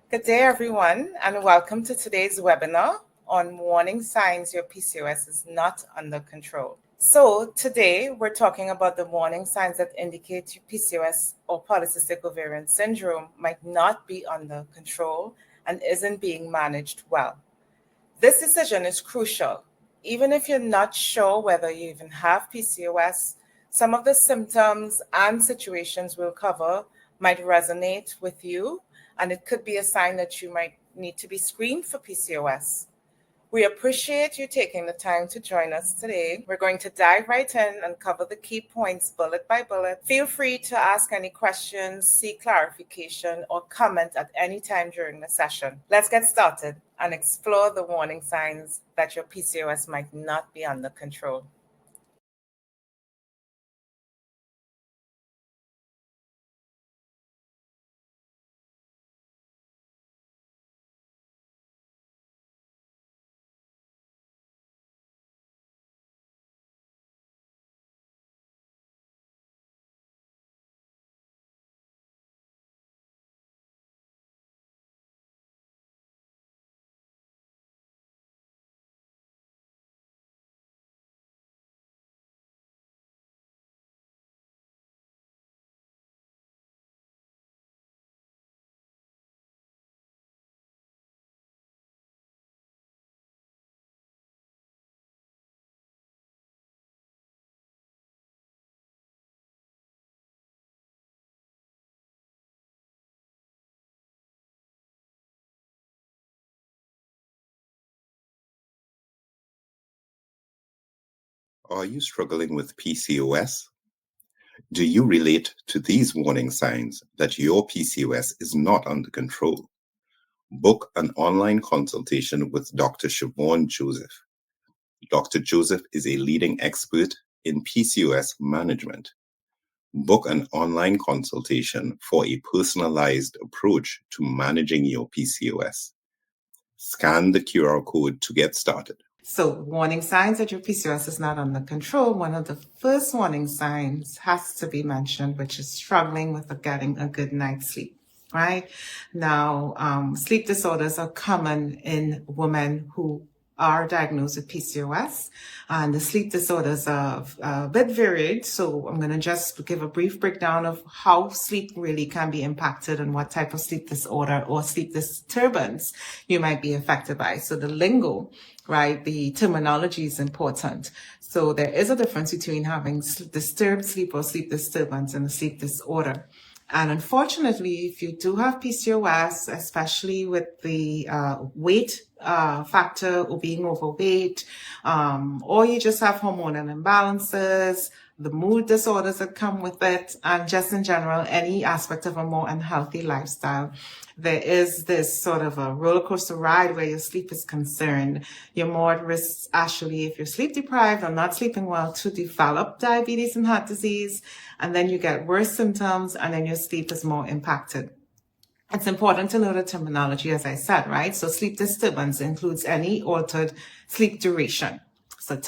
Good day, everyone, and welcome to today's webinar on warning signs your PCOS is not under control. So today we're talking about the warning signs that indicate your PCOS or Polycystic Ovarian Syndrome might not be under control and isn't being managed well. This decision is crucial. Even if you're not sure whether you even have PCOS, some of the symptoms and situations we'll cover might resonate with you, and it could be a sign that you might need to be screened for PCOS. We appreciate you taking the time to join us today. We're going to dive right in and cover the key points bullet by bullet. Feel free to ask any questions, seek clarification, or comment at any time during the session. Let's get started and explore the warning signs that your PCOS might not be under control. Are you struggling with PCOS? Do you relate to these warning signs that your PCOS is not under control? Book an online consultation with Dr. Siobhan Joseph. Dr. Joseph is a leading expert in PCOS management. Book an online consultation for a personalized approach to managing your PCOS. Scan the QR code to get started. So, warning signs that your PCOS is not under control. One of the first warning signs has to be mentioned, which is struggling with getting a good night's sleep. Right now, sleep disorders are common in women who are diagnosed with PCOS, and the sleep disorders are a bit varied. So I'm going to just give a brief breakdown of how sleep really can be impacted and what type of sleep disorder or sleep disturbance you might be affected by. So the lingo, right, the terminology is important. So there is a difference between having disturbed sleep or sleep disturbance and a sleep disorder. And unfortunately, if you do have PCOS, especially with the weight factor or being overweight, or you just have hormonal imbalances, the mood disorders that come with it, and just in general, any aspect of a more unhealthy lifestyle, there is this sort of a roller coaster ride where your sleep is concerned. You're more at risk, actually, if you're sleep deprived or not sleeping well, to develop diabetes and heart disease. And then you get worse symptoms, and then your sleep is more impacted. It's important to know the terminology, as I said, right? So sleep disturbance includes any altered sleep duration. So the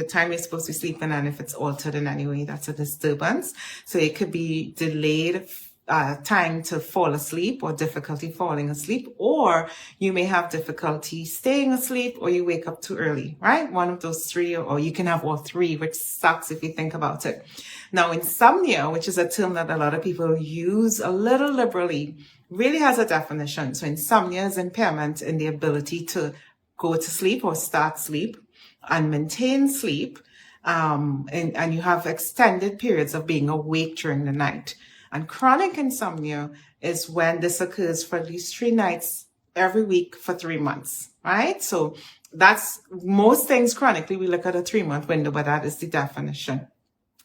time you're supposed to be sleeping, and if it's altered in any way, that's a disturbance. So it could be delayed time to fall asleep or difficulty falling asleep, or you may have difficulty staying asleep, or you wake up too early, right? One of those three, or you can have all three, which sucks if you think about it. Now, insomnia, which is a term that a lot of people use a little liberally, really has a definition. So insomnia is impairment in the ability to go to sleep or start sleep and maintain sleep, and you have extended periods of being awake during the night. And chronic insomnia is when this occurs for at least 3 nights every week for 3 months, right? So that's most things chronically, we look at a 3-month window, but that is the definition.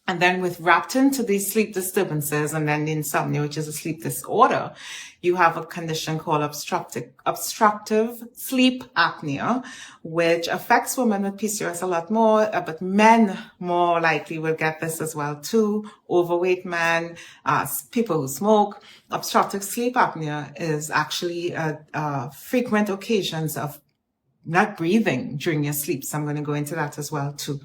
And then with wrapped into these sleep disturbances and then the insomnia, which is a sleep disorder, you have a condition called obstructive sleep apnea, which affects women with PCOS a lot more, but men more likely will get this as well too. Overweight men, people who smoke. Obstructive sleep apnea is actually frequent occasions of not breathing during your sleep. So I'm going to go into that as well too.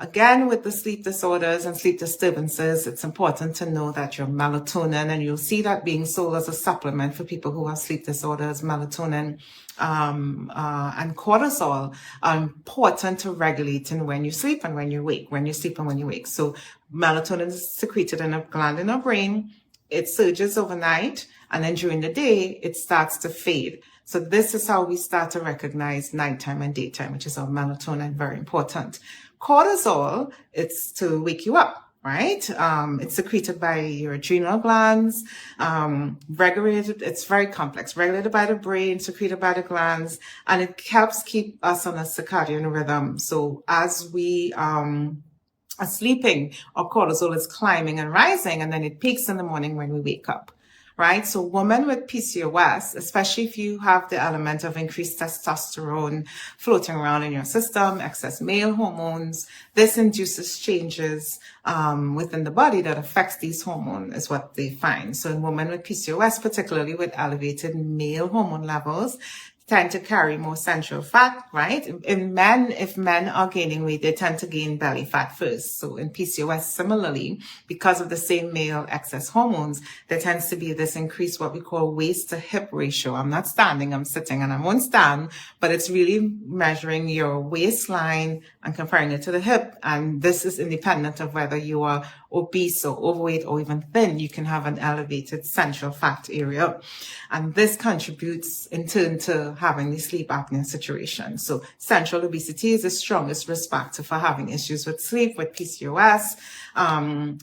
Again, with the sleep disorders and sleep disturbances, it's important to know that your melatonin, and you'll see that being sold as a supplement for people who have sleep disorders, melatonin and cortisol are important to regulating when you sleep and when you wake, when you sleep and when you wake. So melatonin is secreted in a gland in our brain. It surges overnight, and then during the day, it starts to fade. So this is how we start to recognize nighttime and daytime, which is our melatonin, very important. Cortisol, it's to wake you up, right? It's secreted by your adrenal glands, regulated, it's very complex, regulated by the brain, secreted by the glands, and it helps keep us on a circadian rhythm. So as we are sleeping, our cortisol is climbing and rising, and then it peaks in the morning when we wake up. Right? So women with PCOS, especially if you have the element of increased testosterone floating around in your system, excess male hormones, this induces changes within the body that affects these hormones is what they find. So in women with PCOS, particularly with elevated male hormone levels, tend to carry more sensual fat, right? In men, if men are gaining weight, they tend to gain belly fat first. So in PCOS, similarly, because of the same male excess hormones, there tends to be this increased what we call waist to hip ratio. I'm not standing, I'm sitting, and I won't stand, but it's really measuring your waistline and comparing it to the hip. And this is independent of whether you are obese or overweight or even thin. You can have an elevated central fat area. And this contributes in turn to having the sleep apnea situation. So central obesity is the strongest risk factor for having issues with sleep, with PCOS.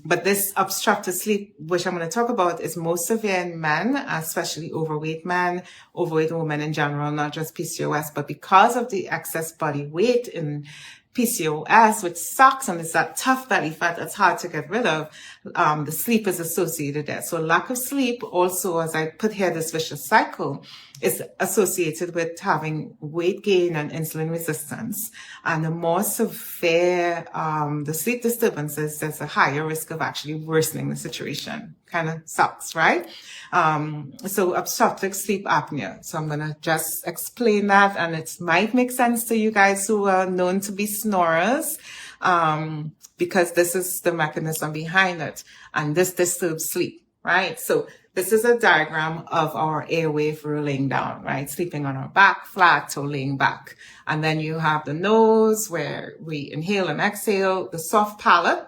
But this obstructed sleep, which I'm going to talk about, is most severe in men, especially overweight men, overweight women in general, not just PCOS, but because of the excess body weight in PCOS, which sucks, and it's that tough belly fat that's hard to get rid of, the sleep is associated there. So lack of sleep also, as I put here, this vicious cycle is associated with having weight gain and insulin resistance. And the more severe the sleep disturbances, there's a higher risk of actually worsening the situation. Kind of sucks, right? So obstructive sleep apnea. So I'm going to just explain that, and it might make sense to you guys who are known to be snorers, because this is the mechanism behind it, and this disturbs sleep, right? So this is a diagram of our airway for laying down, right? Sleeping on our back, flat, or laying back. And then you have the nose where we inhale and exhale, the soft palate,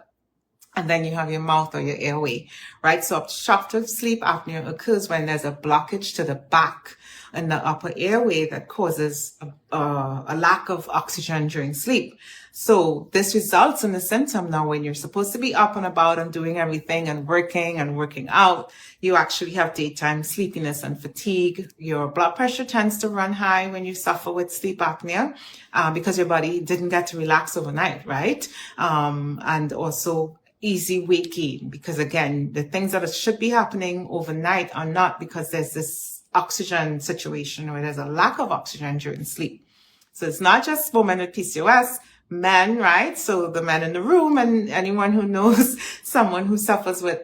and then you have your mouth or your airway, right? So obstructive sleep apnea occurs when there's a blockage to the back and the upper airway that causes a lack of oxygen during sleep. So this results in the symptom now when you're supposed to be up and about and doing everything and working out, you actually have daytime sleepiness and fatigue. Your blood pressure tends to run high when you suffer with sleep apnea, because your body didn't get to relax overnight, right? And also easy weight gain, because again, the things that should be happening overnight are not, because there's this oxygen situation where there's a lack of oxygen during sleep. So it's not just women with PCOS, men, right? So the men in the room and anyone who knows someone who suffers with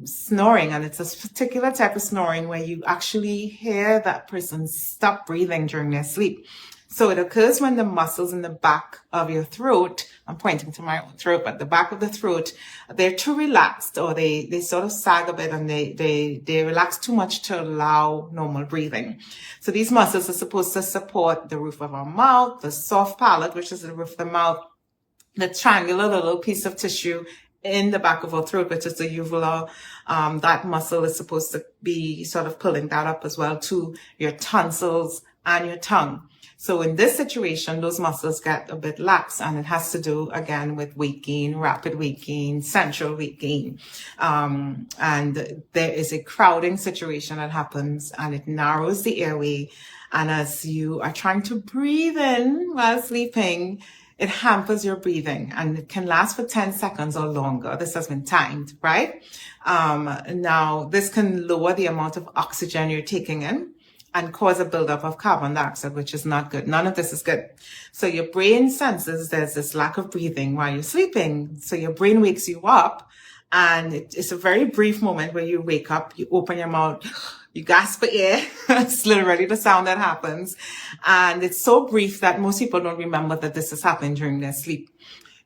snoring, and it's a particular type of snoring where you actually hear that person stop breathing during their sleep. So it occurs when the muscles in the back of your throat, I'm pointing to my own throat, but the back of the throat, they're too relaxed, or they sort of sag a bit, and they relax too much to allow normal breathing. So these muscles are supposed to support the roof of our mouth, the soft palate, which is the roof of the mouth, the triangular little piece of tissue in the back of our throat, which is the uvula. That muscle is supposed to be sort of pulling that up as well, to your tonsils and your tongue. So in this situation, those muscles get a bit lax, and it has to do again with weight gain, rapid weight gain, central weight gain. And there is a crowding situation that happens, and it narrows the airway. And as you are trying to breathe in while sleeping, it hampers your breathing, and it can last for 10 seconds or longer. This has been timed, right? Now, this can lower the amount of oxygen you're taking in and cause a buildup of carbon dioxide, which is not good. None of this is good. So your brain senses there's this lack of breathing while you're sleeping. So your brain wakes you up, and it's a very brief moment where you wake up, you open your mouth, you gasp for air. It's literally the sound that happens. And it's so brief that most people don't remember that this is happening during their sleep.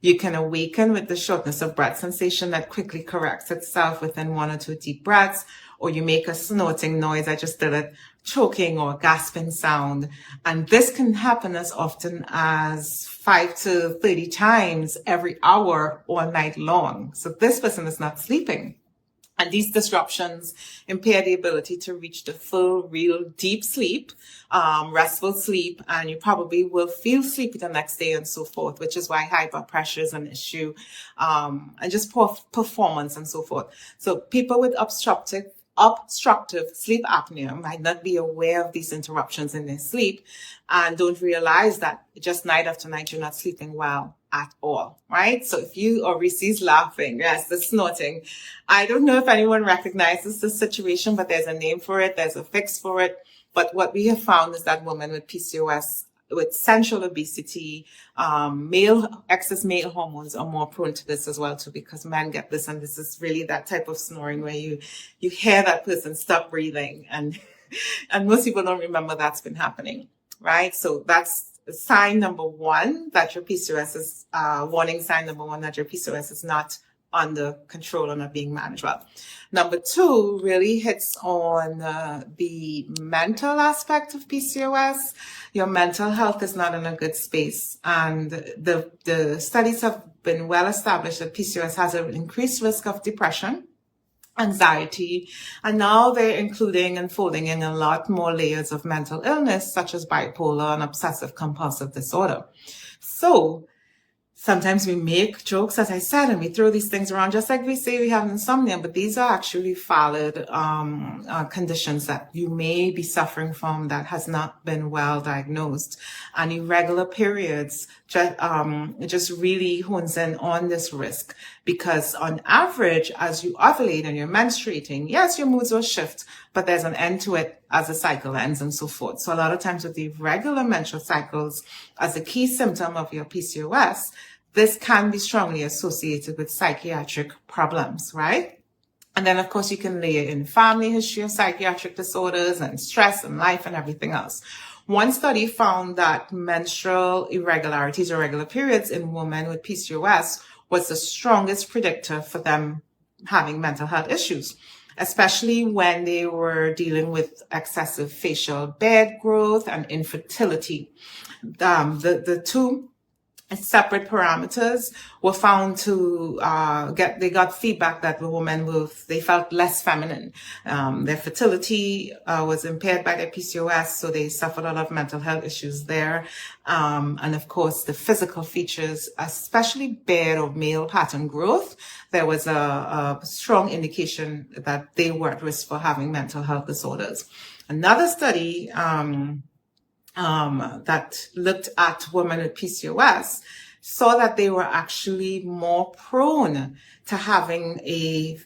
You can awaken with the shortness of breath sensation that quickly corrects itself within 1 or 2 deep breaths, or you make a snorting noise. I just did it, choking or gasping sound. And this can happen as often as 5 to 30 times every hour all night long. So this person is not sleeping. And these disruptions impair the ability to reach the full, real, deep sleep, restful sleep, and you probably will feel sleepy the next day and so forth, which is why high blood pressure is an issue, and just poor performance and so forth. So people with obstructive sleep apnea might not be aware of these interruptions in their sleep and don't realize that just night after night you're not sleeping well at all, right? So if you, or Reese's laughing, yes, the snorting. I don't know if anyone recognizes this situation, but there's a name for it, there's a fix for it. But what we have found is that women with PCOS, with central obesity, excess male hormones are more prone to this as well too, because men get this, and this is really that type of snoring where you hear that person stop breathing, and most people don't remember that's been happening, right? So that's sign number one that your PCOS is, warning sign number one that your PCOS is not under control or not being managed well. Number two really hits on the mental aspect of PCOS. Your mental health is not in a good space. And the studies have been well established that PCOS has an increased risk of depression, anxiety, and now they're including and folding in a lot more layers of mental illness, such as bipolar and obsessive compulsive disorder. So sometimes we make jokes, as I said, and we throw these things around, just like we say we have insomnia, but these are actually valid conditions that you may be suffering from that has not been well diagnosed. And irregular periods just really hones in on this risk, because on average, as you ovulate and you're menstruating, yes, your moods will shift, but there's an end to it as the cycle ends and so forth. So a lot of times with the irregular menstrual cycles as a key symptom of your PCOS, this can be strongly associated with psychiatric problems, right? And then, of course, you can layer in family history of psychiatric disorders and stress and life and everything else. One study found that menstrual irregularities or irregular periods in women with PCOS was the strongest predictor for them having mental health issues, especially when they were dealing with excessive facial bed growth and infertility. The two separate parameters were found to they got feedback that the women they felt less feminine. Their fertility was impaired by their PCOS, so they suffered a lot of mental health issues there. And of course, the physical features, especially bed or male pattern growth, there was a strong indication that they were at risk for having mental health disorders. Another study that looked at women with PCOS saw that they were actually more prone to having a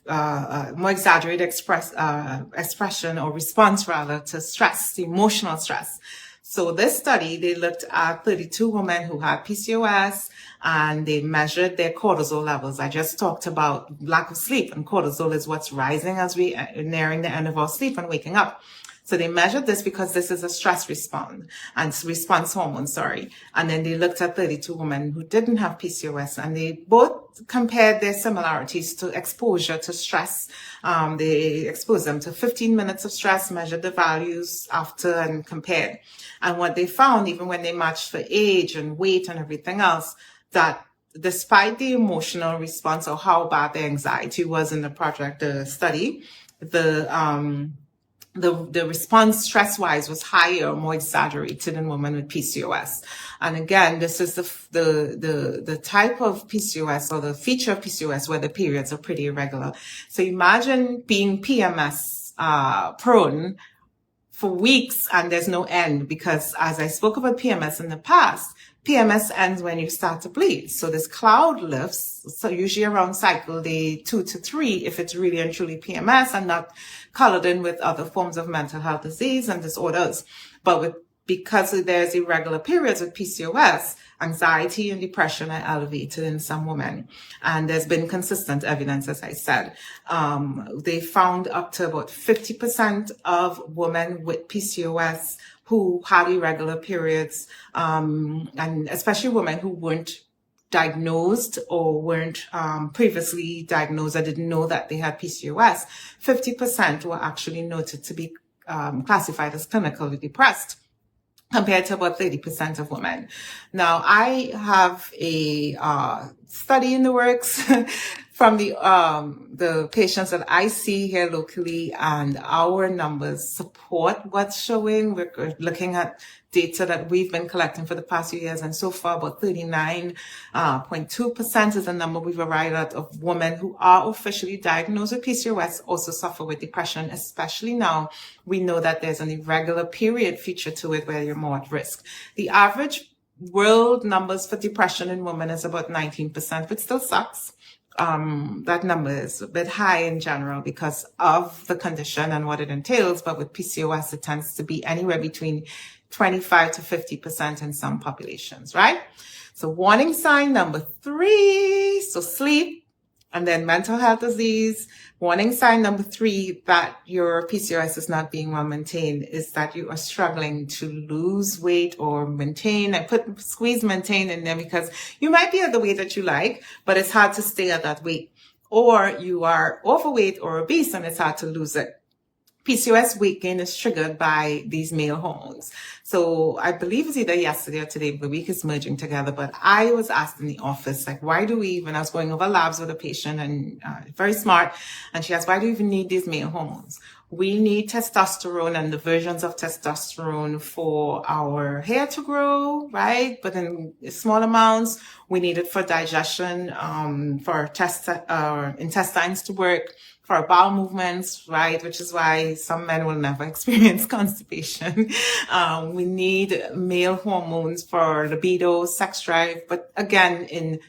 more exaggerated expression or response rather to stress, emotional stress. So this study, they looked at 32 women who had PCOS and they measured their cortisol levels. I just talked about lack of sleep, and cortisol is what's rising as we are nearing the end of our sleep and waking up. So they measured this because this is a stress response hormone, And then they looked at 32 women who didn't have PCOS, and they both compared their similarities to exposure to stress. They exposed them to 15 minutes of stress, measured the values after and compared. And what they found, even when they matched for age and weight and everything else, that despite the emotional response or how bad the anxiety was in the study, the response stress-wise was higher or more exaggerated in women with PCOS. And again, this is the type of PCOS or the feature of PCOS where the periods are pretty irregular. So imagine being PMS prone for weeks and there's no end, because as I spoke about PMS in the past, PMS ends when you start to bleed. So this cloud lifts, so usually around cycle day 2 to 3, if it's really and truly PMS and not colored in with other forms of mental health disease and disorders. But because there's irregular periods with PCOS, anxiety and depression are elevated in some women. And there's been consistent evidence, as I said. They found up to about 50% of women with PCOS who had irregular periods, and especially women who weren't diagnosed or weren't previously diagnosed or didn't know that they had PCOS, 50% were actually noted to be classified as clinically depressed, compared to about 30% of women. Now, I have a study in the works from the patients that I see here locally, and our numbers support what's showing. We're looking at data that we've been collecting for the past few years, and so far about 39.2% is the number we've arrived at of women who are officially diagnosed with PCOS also suffer with depression, especially now we know that there's an irregular period feature to it where you're more at risk. The average world numbers for depression in women is about 19%, which still sucks. That number is a bit high in general because of the condition and what it entails, but with PCOS, it tends to be anywhere between 25 to 50% in some populations, right? So warning sign number 3, so sleep, and then mental health disease. Warning sign number 3 that your PCOS is not being well maintained is that you are struggling to lose weight or maintain. I squeeze maintain in there because you might be at the weight that you like, but it's hard to stay at that weight. Or you are overweight or obese and it's hard to lose it. PCOS weight gain is triggered by these male hormones. So I believe it's either yesterday or today, the week is merging together, but I was asked in the office, like, why do we even, I was going over labs with a patient and very smart, and she asked, why do we even need these male hormones? We need testosterone and the versions of testosterone for our hair to grow, right? But in small amounts. We need it for digestion, for our intestines to work, for our bowel movements, right? Which is why some men will never experience constipation. We need male hormones for libido, sex drive. But again, in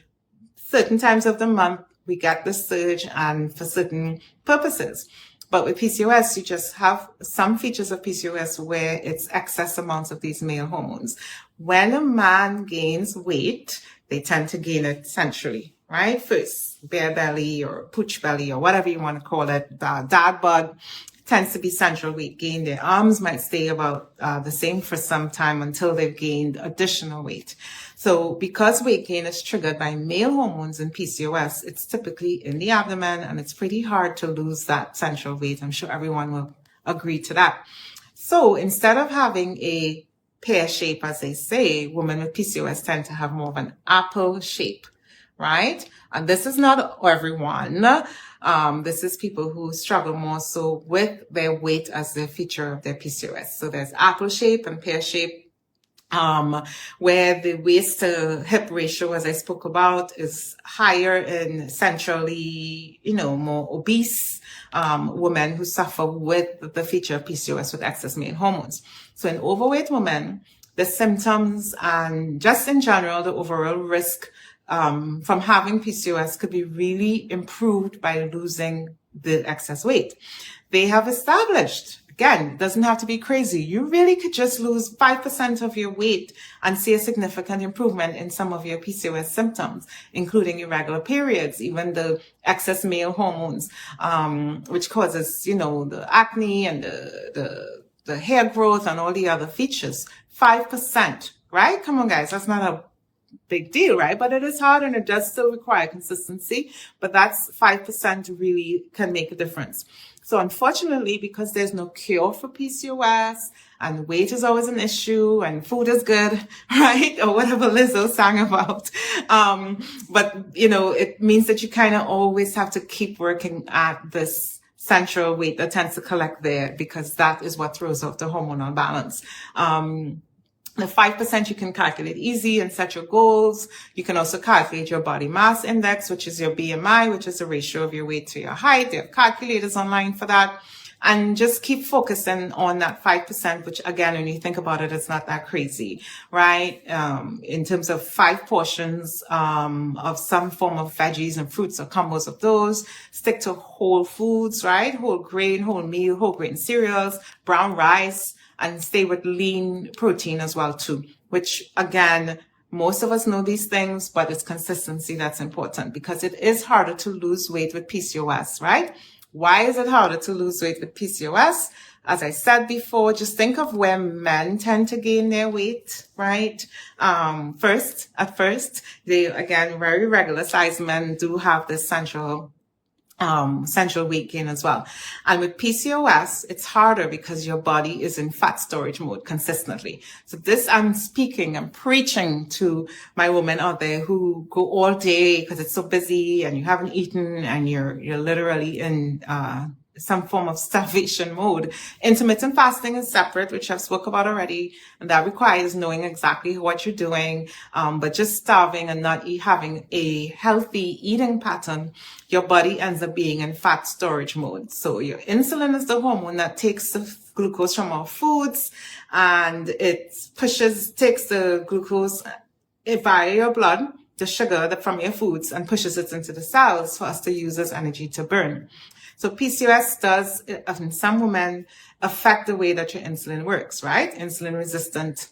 certain times of the month, we get the surge and for certain purposes. But with PCOS, you just have some features of PCOS where it's excess amounts of these male hormones. When a man gains weight, they tend to gain it centrally, right? First, bare belly or pooch belly or whatever you want to call it. Dad bod tends to be central weight gain. Their arms might stay about the same for some time until they've gained additional weight. So because weight gain is triggered by male hormones in PCOS, it's typically in the abdomen and it's pretty hard to lose that central weight. I'm sure everyone will agree to that. So instead of having a pear shape, as they say, women with PCOS tend to have more of an apple shape, right? And this is not everyone. This is people who struggle more so with their weight as their feature of their PCOS. So there's apple shape and pear shape, where the waist to hip ratio, as I spoke about, is higher in centrally, more obese women who suffer with the feature of PCOS with excess male hormones. So in overweight women, the symptoms and just in general, the overall risk from having PCOS could be really improved by losing the excess weight. They have established, again, it doesn't have to be crazy. You really could just lose 5% of your weight and see a significant improvement in some of your PCOS symptoms, including irregular periods, even the excess male hormones, which causes, the acne and the hair growth and all the other features. 5%, right? Come on, guys. That's not a big deal, right? But it is hard and it does still require consistency, but that's 5% really can make a difference. So unfortunately, because there's no cure for PCOS and weight is always an issue and food is good, right? Or whatever Lizzo sang about. But it means that you kind of always have to keep working at this central weight that tends to collect there because that is what throws off the hormonal balance. The 5% you can calculate easy and set your goals. You can also calculate your body mass index, which is your BMI, which is the ratio of your weight to your height. They have calculators online for that. And just keep focusing on that 5%, which again, when you think about it, it's not that crazy, right? In terms of 5 portions of some form of veggies and fruits or combos of those. Stick to whole foods, right? Whole grain, whole meal, whole grain cereals, brown rice, and stay with lean protein as well too, which again, most of us know these things, but it's consistency that's important because it is harder to lose weight with PCOS, right? Why is it harder to lose weight with PCOS? as I said before, just think of where men tend to gain their weight, right? At first, they, again, very regular sized men do have this central weight gain as well. And with PCOS, it's harder because your body is in fat storage mode consistently. So this, I'm speaking, I'm preaching to my women out there who go all day because it's so busy and you haven't eaten and you're literally in, some form of starvation mode. Intermittent fasting is separate, which I've spoke about already, and that requires knowing exactly what you're doing. But just starving and not having a healthy eating pattern, your body ends up being in fat storage mode. So your insulin is the hormone that takes the glucose from our foods, and it takes the glucose via your blood, the sugar from your foods, and pushes it into the cells for us to use as energy to burn. So PCOS does, in some women, affect the way that your insulin works, right? Insulin resistant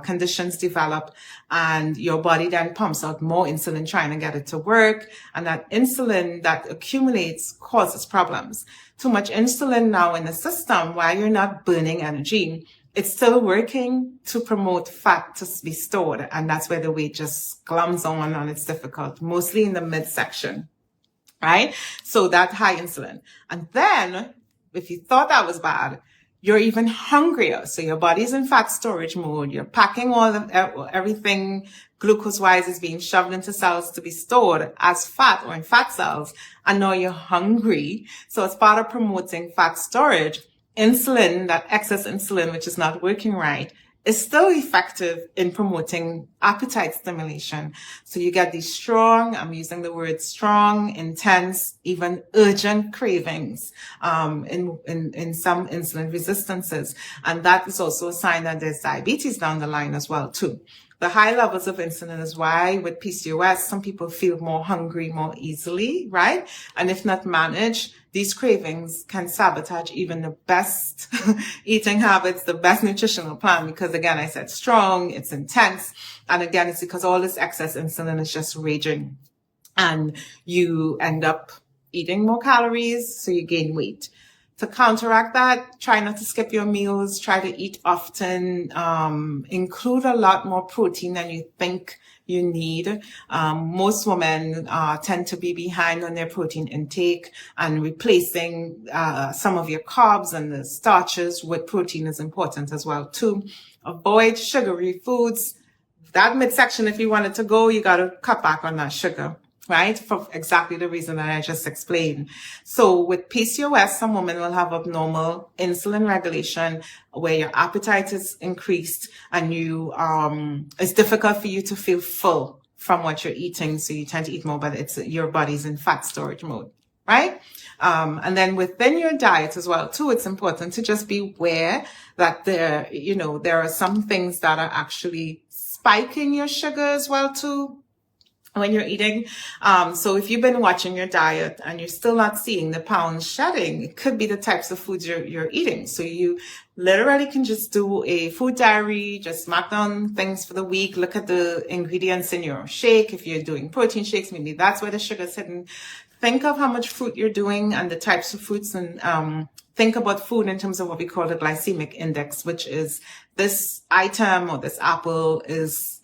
conditions develop, and your body then pumps out more insulin trying to get it to work. And that insulin that accumulates causes problems. Too much insulin now in the system, while you're not burning energy, it's still working to promote fat to be stored. And that's where the weight just glums on and it's difficult, mostly in the midsection. Right? So that high insulin. And then if you thought that was bad, you're even hungrier. So your body's in fat storage mode. You're packing everything glucose wise is being shoved into cells to be stored as fat or in fat cells. And now you're hungry. So as part of promoting fat storage, insulin, that excess insulin, which is not working right, is still effective in promoting appetite stimulation. So you get these strong, I'm using the word strong, intense, even urgent cravings, in some insulin resistances. And that is also a sign that there's diabetes down the line as well, too. The high levels of insulin is why with PCOS, some people feel more hungry more easily, right? And if not managed, these cravings can sabotage even the best eating habits, the best nutritional plan, because again, I said strong, it's intense. And again, it's because all this excess insulin is just raging and you end up eating more calories, so you gain weight. To counteract that, try not to skip your meals, try to eat often, include a lot more protein than you think you need. Most women tend to be behind on their protein intake, and replacing some of your carbs and the starches with protein is important as well too. Avoid sugary foods. That midsection, if you wanted to go, you got to cut back on that sugar. Right? For exactly the reason that I just explained. So with PCOS, some women will have abnormal insulin regulation where your appetite is increased and it's difficult for you to feel full from what you're eating. So you tend to eat more, but your body's in fat storage mode, right? And then within your diet as well, too, it's important to just be aware that there are some things that are actually spiking your sugar as well, too, when you're eating. So if you've been watching your diet and you're still not seeing the pounds shedding, it could be the types of foods you're eating. So you literally can just do a food diary, just mark down things for the week, look at the ingredients in your shake. If you're doing protein shakes, maybe that's where the sugar's hidden. Think of how much fruit you're doing and the types of fruits, and think about food in terms of what we call the glycemic index, which is this item or this apple is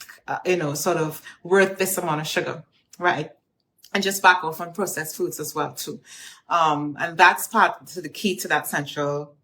sort of worth this amount of sugar, right? And just back off on processed foods as well, too. And that's part to the key to that central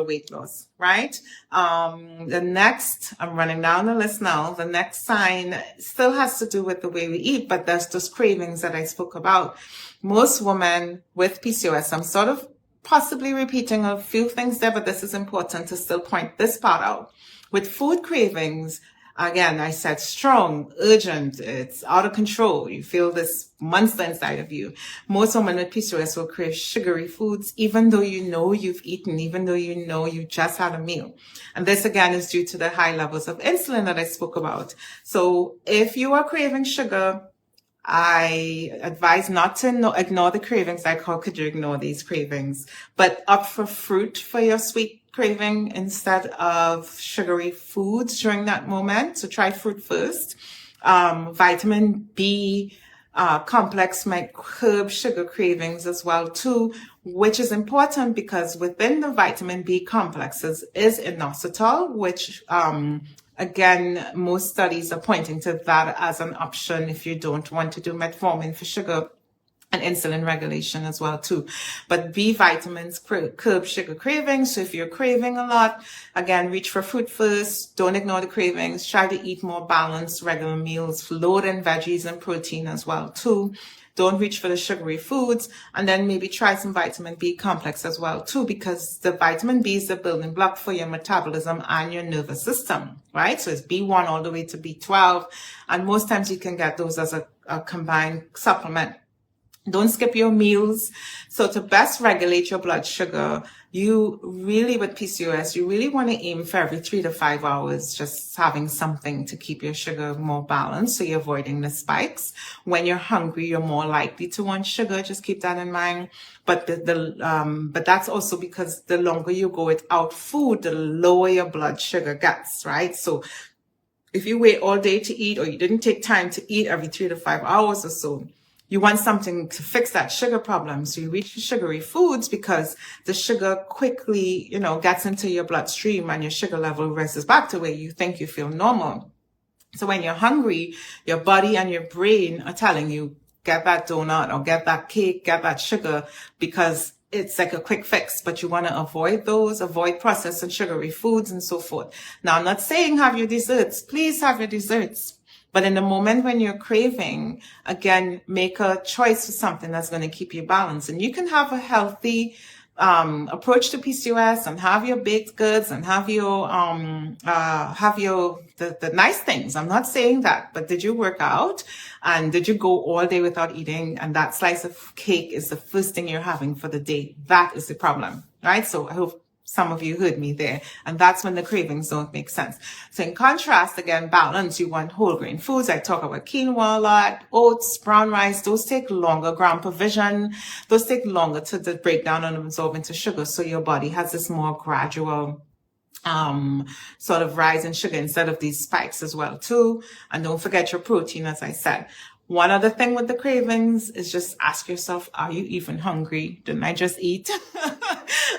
weight loss, right? The next, I'm running down the list now. The next sign still has to do with the way we eat, but there's those cravings that I spoke about. Most women with PCOS, I'm sort of possibly repeating a few things there, but this is important to still point this part out. With food cravings, again, I said strong, urgent, it's out of control. You feel this monster inside of you. Most women with PCOS will crave sugary foods, even though you know you've eaten, even though you know you just had a meal. And this again is due to the high levels of insulin that I spoke about. So if you are craving sugar, I advise not to ignore the cravings. Like, how could you ignore these cravings? But opt for fruit for your sweet craving instead of sugary foods during that moment. So try fruit first. Vitamin B complex might curb sugar cravings as well too. which is important because within the vitamin B complexes is inositol, which, again, most studies are pointing to that as an option if you don't want to do metformin for sugar and insulin regulation as well too. But B vitamins curb sugar cravings. So if you're craving a lot, again, reach for fruit first. Don't ignore the cravings. Try to eat more balanced regular meals, load in veggies and protein as well too. Don't reach for the sugary foods, and then maybe try some vitamin B complex as well too, because the vitamin B is the building block for your metabolism and your nervous system, right? So it's B1 all the way to B12, and most times you can get those as a combined supplement. Don't skip your meals. So to best regulate your blood sugar, you really, with PCOS, you really want to aim for every 3 to 5 hours, just having something to keep your sugar more balanced. So you're avoiding the spikes. When you're hungry, you're more likely to want sugar. Just keep that in mind. But but that's also because the longer you go without food, the lower your blood sugar gets, right? So if you wait all day to eat, or you didn't take time to eat every 3 to 5 hours or so, you want something to fix that sugar problem. So you reach for sugary foods because the sugar quickly, gets into your bloodstream and your sugar level rises back to where you think you feel normal. So when you're hungry, your body and your brain are telling you, get that donut or get that cake, get that sugar, because it's like a quick fix, but you want to avoid processed and sugary foods and so forth. Now, I'm not saying have your desserts. Please have your desserts. But in the moment when you're craving, again, make a choice for something that's going to keep you balanced. And you can have a healthy approach to PCOS and have your baked goods and have your the nice things. I'm not saying that, but did you work out and did you go all day without eating? And that slice of cake is the first thing you're having for the day. That is the problem, right? So I hope some of you heard me there. And that's when the cravings don't make sense. So in contrast, again, balance, you want whole grain foods. I talk about quinoa a lot, oats, brown rice. Those take longer, gram provision. Those take longer to break down and absorb into sugar. So your body has this more gradual sort of rise in sugar instead of these spikes as well too. And don't forget your protein, as I said. One other thing with the cravings is just ask yourself, are you even hungry? Didn't I just eat?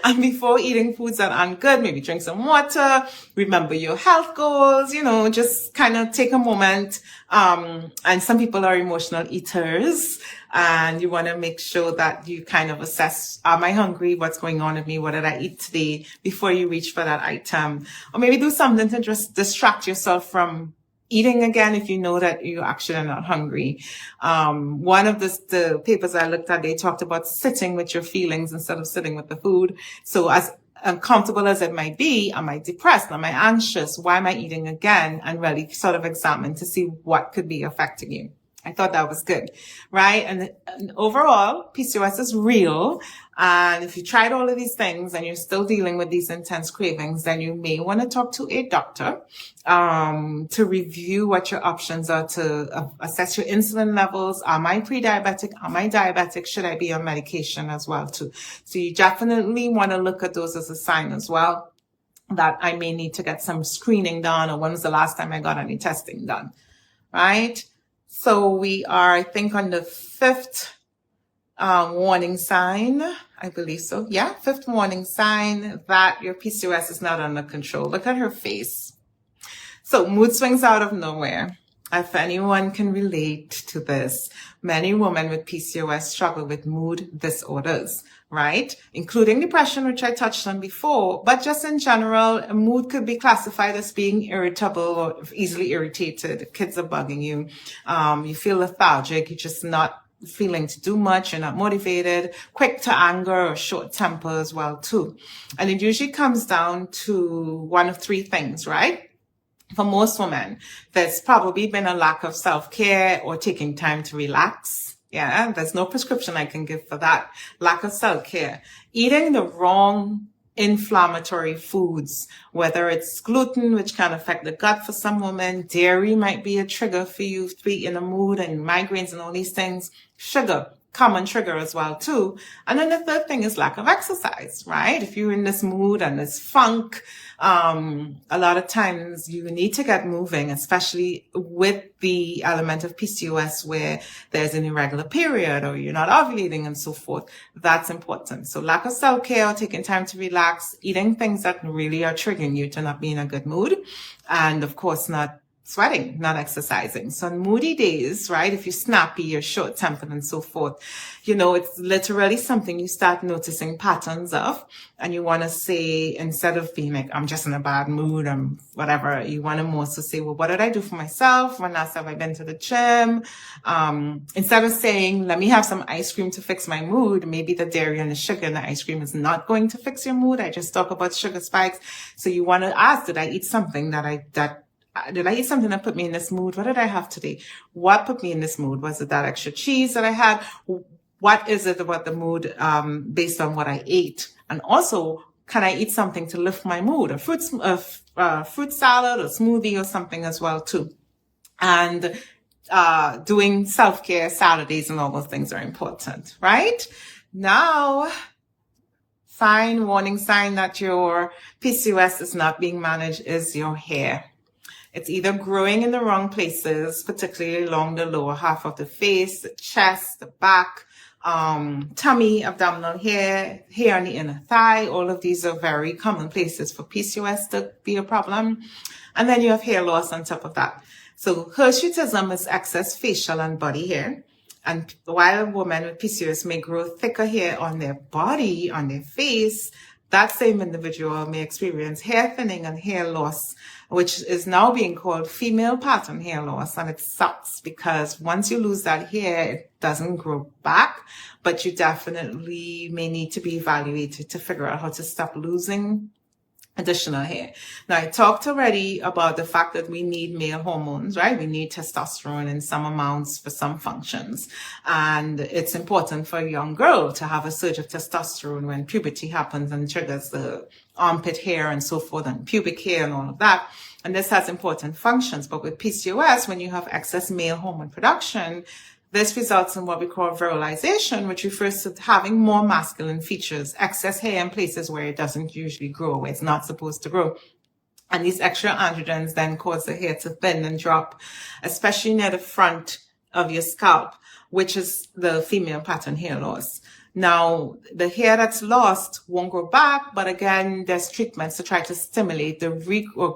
And before eating foods that aren't good, maybe drink some water, remember your health goals, just kind of take a moment. And some people are emotional eaters, and you want to make sure that you kind of assess, am I hungry? What's going on with me? What did I eat today? Before you reach for that item. Or maybe do something to just distract yourself from eating again if you know that you're actually not hungry. One of the papers I looked at, they talked about sitting with your feelings instead of sitting with the food. So as uncomfortable as it might be, am I depressed? Am I anxious? Why am I eating again? And really sort of examine to see what could be affecting you. I thought that was good, right? And overall, PCOS is real. And if you tried all of these things and you're still dealing with these intense cravings, then you may want to talk to a doctor to review what your options are, to assess your insulin levels. Am I pre-diabetic? Am I diabetic? Should I be on medication as well too? So you definitely want to look at those as a sign as well that I may need to get some screening done, or when was the last time I got any testing done, right? So we are, I think, on the 5th warning sign. I believe so. Yeah, 5th warning sign that your PCOS is not under control. Look at her face. So mood swings out of nowhere. If anyone can relate to this, many women with PCOS struggle with mood disorders, right? Including depression, which I touched on before. But just in general, a mood could be classified as being irritable or easily irritated. Kids are bugging you. You feel lethargic. You're just not feeling to do much. You're not motivated, quick to anger or short temper as well too. And it usually comes down to one of 3 things, right? For most women, there's probably been a lack of self-care or taking time to relax. Yeah, there's no prescription I can give for that. Lack of self-care. Eating the wrong inflammatory foods, whether it's gluten, which can affect the gut for some women. Dairy might be a trigger for you to be in a mood, and migraines and all these things. Sugar, common trigger as well too. And then the third thing is lack of exercise, right? If you're in this mood and this funk, a lot of times you need to get moving, especially with the element of PCOS where there's an irregular period or you're not ovulating and so forth. That's important. So lack of self-care, taking time to relax, eating things that really are triggering you to not be in a good mood, and of course not sweating, not exercising. So on moody days, right, if you're snappy, you're short-tempered and so forth, it's literally something you start noticing patterns of, and you want to say, instead of being like, I'm just in a bad mood, I'm whatever, you want to more so say, well, what did I do for myself? When last have I been to the gym? Instead of saying, let me have some ice cream to fix my mood, maybe the dairy and the sugar in the ice cream is not going to fix your mood. I just talk about sugar spikes. So you want to ask, did I eat something did I eat something that put me in this mood? What did I have today? What put me in this mood? Was it that extra cheese that I had? What is it about the mood based on what I ate? And also, can I eat something to lift my mood? A fruit salad or smoothie or something as well too. And doing self-care Saturdays and all those things are important, right? Now, warning sign that your PCOS is not being managed is your hair. It's either growing in the wrong places, particularly along the lower half of the face, the chest, the back, tummy, abdominal hair on the inner thigh. All of these are very common places for PCOS to be a problem. And then you have hair loss on top of that. So hirsutism is excess facial and body hair. And while a woman with PCOS may grow thicker hair on their body, on their face, that same individual may experience hair thinning and hair loss, which is now being called female pattern hair loss. And it sucks because once you lose that hair, it doesn't grow back, but you definitely may need to be evaluated to figure out how to stop losing additional hair. Now, I talked already about the fact that we need male hormones, right? We need testosterone in some amounts for some functions. And it's important for a young girl to have a surge of testosterone when puberty happens and triggers the armpit hair and so forth and pubic hair and all of that. And this has important functions. But with PCOS, when you have excess male hormone production, this results in what we call virilization, which refers to having more masculine features, excess hair in places where it doesn't usually grow, where it's not supposed to grow. And these extra androgens then cause the hair to thin and drop, especially near the front of your scalp, which is the female pattern hair loss. Now, the hair that's lost won't grow back, but again, there's treatments to try to stimulate the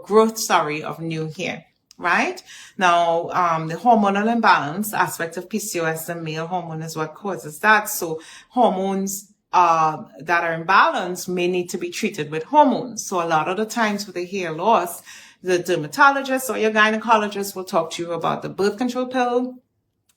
growth of new hair. Right? Now, the hormonal imbalance aspect of PCOS, the male hormone, is what causes that. So hormones that are imbalanced may need to be treated with hormones. So a lot of the times with the hair loss, the dermatologist or your gynecologist will talk to you about the birth control pill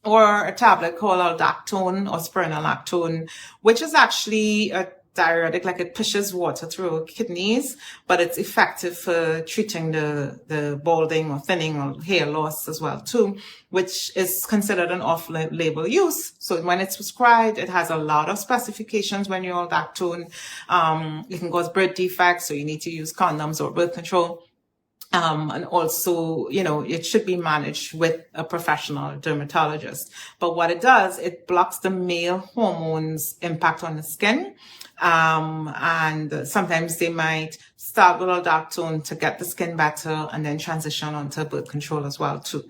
or a tablet called aldactone or spironolactone, which is actually a diuretic, like it pushes water through our kidneys, but it's effective for treating the balding or thinning or hair loss as well too, which is considered an off-label use. So when it's prescribed, it has a lot of specifications when you're aldactone. It can cause birth defects, so you need to use condoms or birth control. And also, it should be managed with a professional dermatologist. But what it does, it blocks the male hormones' impact on the skin. And sometimes they might start with aldactone to get the skin better and then transition onto birth control as well too.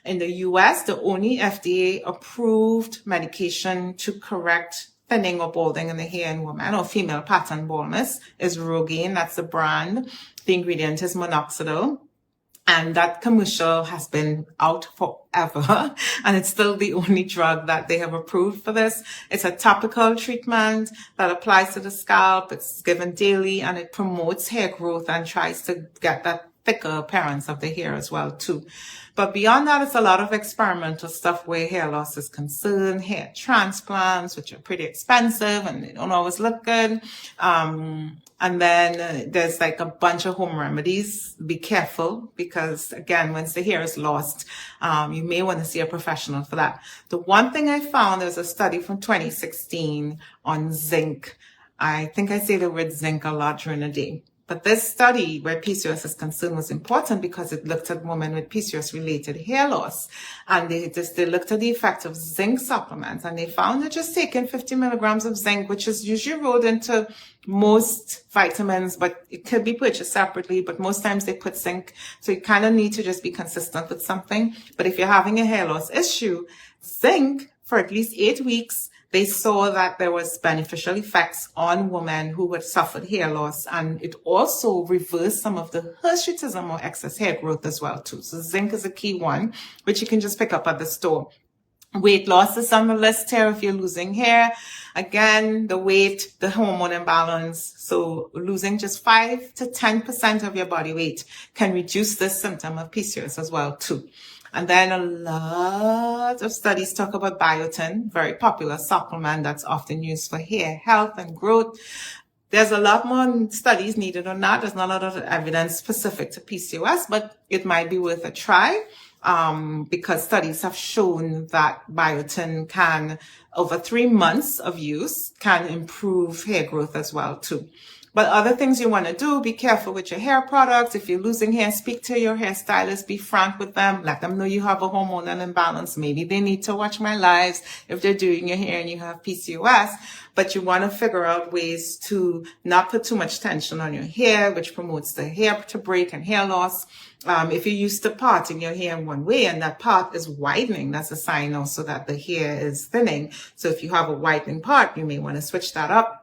In the US, the only FDA approved medication to correct thinning or balding in the hair in women or female pattern baldness is Rogaine. That's the brand. The ingredient is minoxidil. And that commercial has been out forever. And it's still the only drug that they have approved for this. It's a topical treatment that applies to the scalp. It's given daily and it promotes hair growth and tries to get that thicker appearance of the hair as well too. But beyond that, it's a lot of experimental stuff where hair loss is concerned, hair transplants, which are pretty expensive and they don't always look good. And then there's like a bunch of home remedies. Be careful because again, once the hair is lost, you may want to see a professional for that. The one thing I found, there's a study from 2016 on zinc. I think I say the word zinc a lot during the day. But this study where PCOS is concerned was important because it looked at women with PCOS-related hair loss. And they looked at the effect of zinc supplements. And they found that just taking 50 milligrams of zinc, which is usually rolled into most vitamins, but it could be purchased separately, but most times they put zinc. So you kind of need to just be consistent with something. But if you're having a hair loss issue, zinc for at least 8 weeks, they saw that there was beneficial effects on women who had suffered hair loss, and it also reversed some of the hirsutism or excess hair growth as well too. So zinc is a key one, which you can just pick up at the store. Weight loss is on the list here if you're losing hair. Again, the weight, the hormone imbalance. So losing just 5 to 10% of your body weight can reduce this symptom of PCOS as well too. And then a lot of studies talk about biotin, very popular supplement that's often used for hair health and growth. There's a lot more studies needed on that. There's not a lot of evidence specific to PCOS, but it might be worth a try. Because studies have shown that biotin can, over 3 months of use, can improve hair growth as well too. But other things you want to do, be careful with your hair products. If you're losing hair, speak to your hairstylist, be frank with them, let them know you have a hormonal imbalance. Maybe they need to watch my lives if they're doing your hair and you have PCOS, but you want to figure out ways to not put too much tension on your hair, which promotes the hair to break and hair loss. If you're used to parting your hair in one way and that part is widening, that's a sign also that the hair is thinning. So if you have a widening part, you may want to switch that up.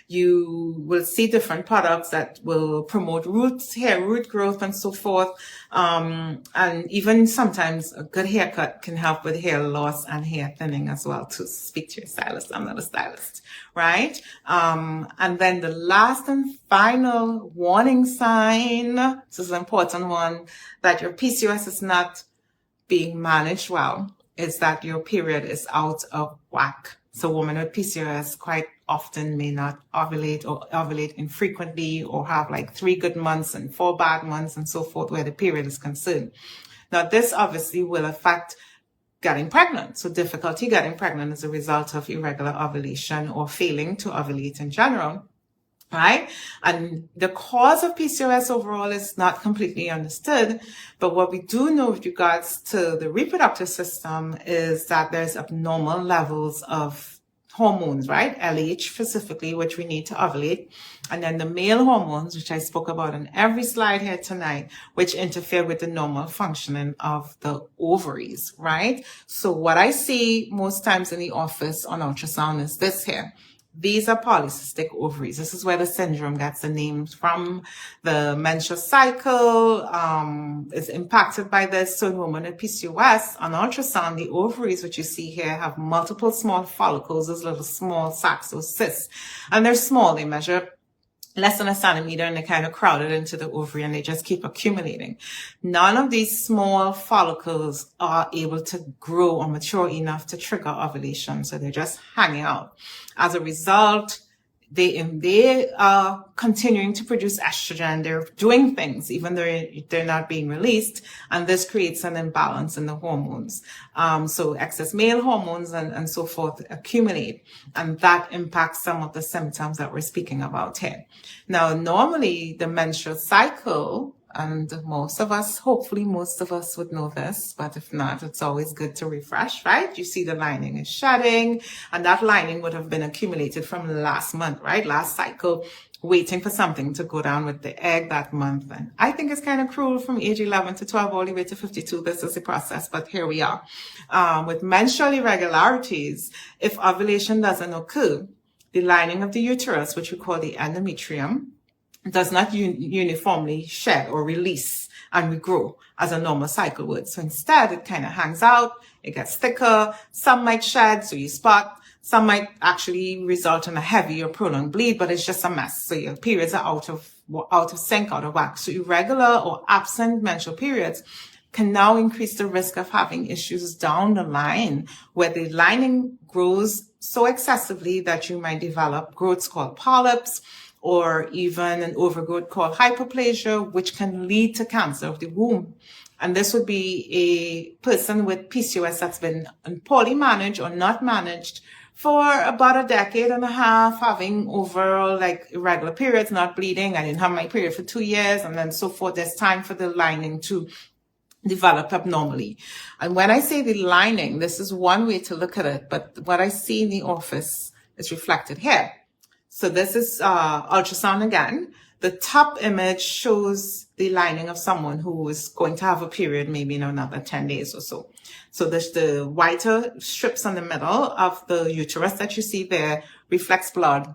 You will see different products that will promote hair root growth and so forth. And even sometimes a good haircut can help with hair loss and hair thinning as well. To speak to your stylist. I'm not a stylist, right? And then the last and final warning sign, this is an important one, that your PCOS is not being managed well, is that your period is out of whack. So women with PCOS quite often may not ovulate or ovulate infrequently or have like 3 good months and 4 bad months and so forth where the period is concerned. Now, this obviously will affect getting pregnant. So difficulty getting pregnant as a result of irregular ovulation or failing to ovulate in general. Right? And the cause of PCOS overall is not completely understood. But what we do know with regards to the reproductive system is that there's abnormal levels of hormones, right? LH specifically, which we need to ovulate. And then the male hormones, which I spoke about on every slide here tonight, which interfere with the normal functioning of the ovaries, right? So what I see most times in the office on ultrasound is this here. These are polycystic ovaries. This is where the syndrome gets the name from. The menstrual cycle is impacted by this. So in women with PCOS, on ultrasound, the ovaries, which you see here, have multiple small follicles, those little small sacs or cysts. And they're small. They measure less than a centimeter and they're kind of crowded into the ovary and they just keep accumulating. None of these small follicles are able to grow or mature enough to trigger ovulation. So they're just hanging out. As a result, they are continuing to produce estrogen. They're doing things, even though they're not being released. And this creates an imbalance in the hormones. So excess male hormones and so forth accumulate. And that impacts some of the symptoms that we're speaking about here. Now, normally the menstrual cycle, and hopefully most of us would know this, but if not, it's always good to refresh, right? You see the lining is shedding, and that lining would have been accumulated from last month, right? Last cycle, waiting for something to go down with the egg that month. And I think it's kind of cruel from age 11 to 12 all the way to 52. This is the process, but here we are. With menstrual irregularities, if ovulation doesn't occur, the lining of the uterus, which we call the endometrium, does not uniformly shed or release and regrow as a normal cycle would. So instead, it kind of hangs out, it gets thicker, some might shed, so you spot, some might actually result in a heavy or prolonged bleed, but it's just a mess. So your periods are out of sync, out of whack. So irregular or absent menstrual periods can now increase the risk of having issues down the line where the lining grows so excessively that you might develop growths called polyps, or even an overgrowth called hyperplasia, which can lead to cancer of the womb. And this would be a person with PCOS that's been poorly managed or not managed for about a decade and a half, having overall like irregular periods, not bleeding. I didn't have my period for 2 years, and then so forth. There's time for the lining to develop abnormally. And when I say the lining, this is one way to look at it, but what I see in the office is reflected here. So this is ultrasound again. The top image shows the lining of someone who is going to have a period maybe in another 10 days or so. So the whiter strips on the middle of the uterus that you see there reflects blood.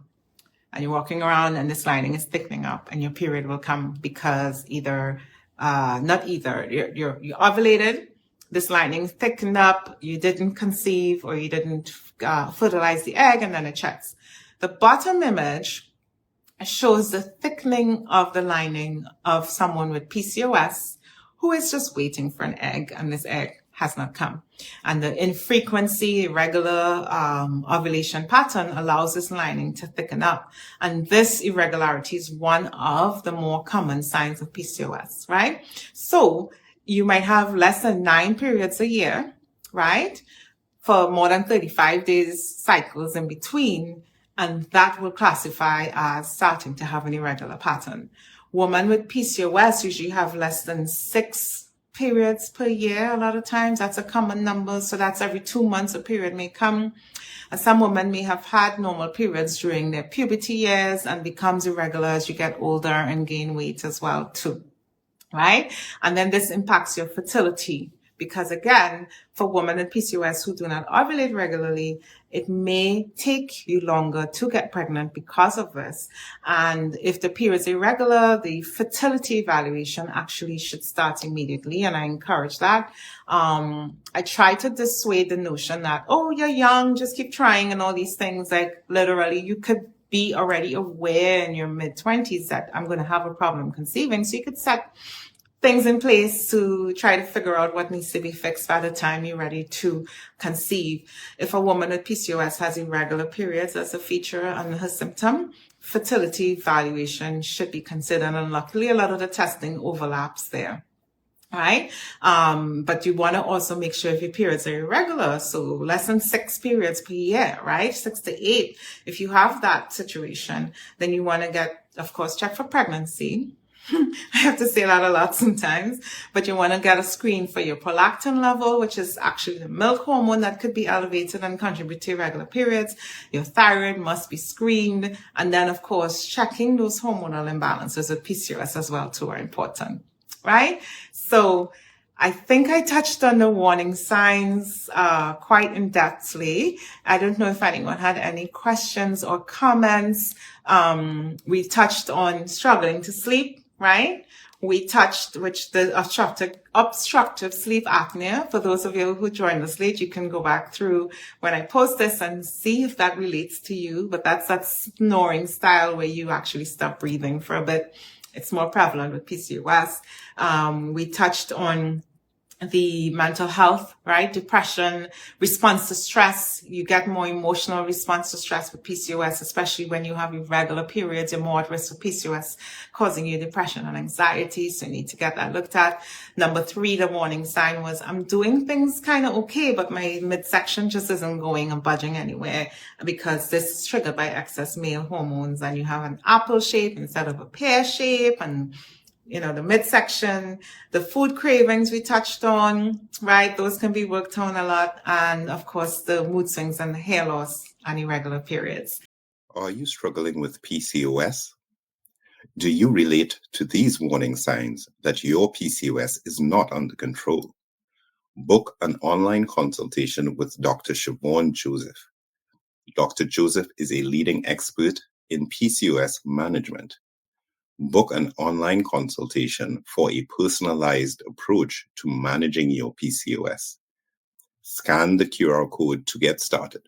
And you're walking around and this lining is thickening up and your period will come because you're ovulated, this lining thickened up, you didn't conceive or you didn't fertilize the egg, and then it checks. The bottom image shows the thickening of the lining of someone with PCOS who is just waiting for an egg, and this egg has not come. And the infrequency, irregular ovulation pattern allows this lining to thicken up. And this irregularity is one of the more common signs of PCOS, right? So you might have less than 9 periods a year, right? For more than 35 days cycles in between. And that will classify as starting to have an irregular pattern. Women with PCOS usually have less than 6 periods per year. A lot of times that's a common number. So that's every 2 months a period may come. Some women may have had normal periods during their puberty years and becomes irregular as you get older and gain weight as well too, right? And then this impacts your fertility. Because again, for women with PCOS who do not ovulate regularly, it may take you longer to get pregnant because of this. And if the period is irregular, the fertility evaluation actually should start immediately. And I encourage that. I try to dissuade the notion that, oh, you're young, just keep trying and all these things. Like literally, you could be already aware in your mid-20s that I'm going to have a problem conceiving. So you could set things in place to try to figure out what needs to be fixed by the time you're ready to conceive. If a woman with PCOS has irregular periods as a feature on her symptom, fertility evaluation should be considered. And luckily, a lot of the testing overlaps there. Right? But you want to also make sure if your periods are irregular, so less than 6 periods per year, right? 6 to 8. If you have that situation, then you want to get, of course, check for pregnancy. I have to say that a lot sometimes, but you want to get a screen for your prolactin level, which is actually the milk hormone that could be elevated and contribute to irregular periods. Your thyroid must be screened. And then, of course, checking those hormonal imbalances with PCOS as well, too, are important, right? So I think I touched on the warning signs quite in-depthly. I don't know if anyone had any questions or comments. We touched on struggling to sleep, right? We touched the obstructive sleep apnea. For those of you who joined us late, you can go back through when I post this and see if that relates to you. But that's that snoring style where you actually stop breathing for a bit. It's more prevalent with PCOS. We touched on the mental health, right? Depression, response to stress. You get more emotional response to stress with PCOS, especially when you have irregular periods. You're more at risk for PCOS causing you depression and anxiety. So you need to get that looked at. Number 3, the warning sign was, I'm doing things kind of okay, but my midsection just isn't going and budging anywhere because this is triggered by excess male hormones, and you have an apple shape instead of a pear shape, and the midsection, the food cravings we touched on, right? Those can be worked on a lot. And of course, the mood swings and the hair loss and irregular periods. Are you struggling with PCOS? Do you relate to these warning signs that your PCOS is not under control? Book an online consultation with Dr. Siobhan Joseph. Dr. Joseph is a leading expert in PCOS management. Book an online consultation for a personalized approach to managing your PCOS. Scan the QR code to get started.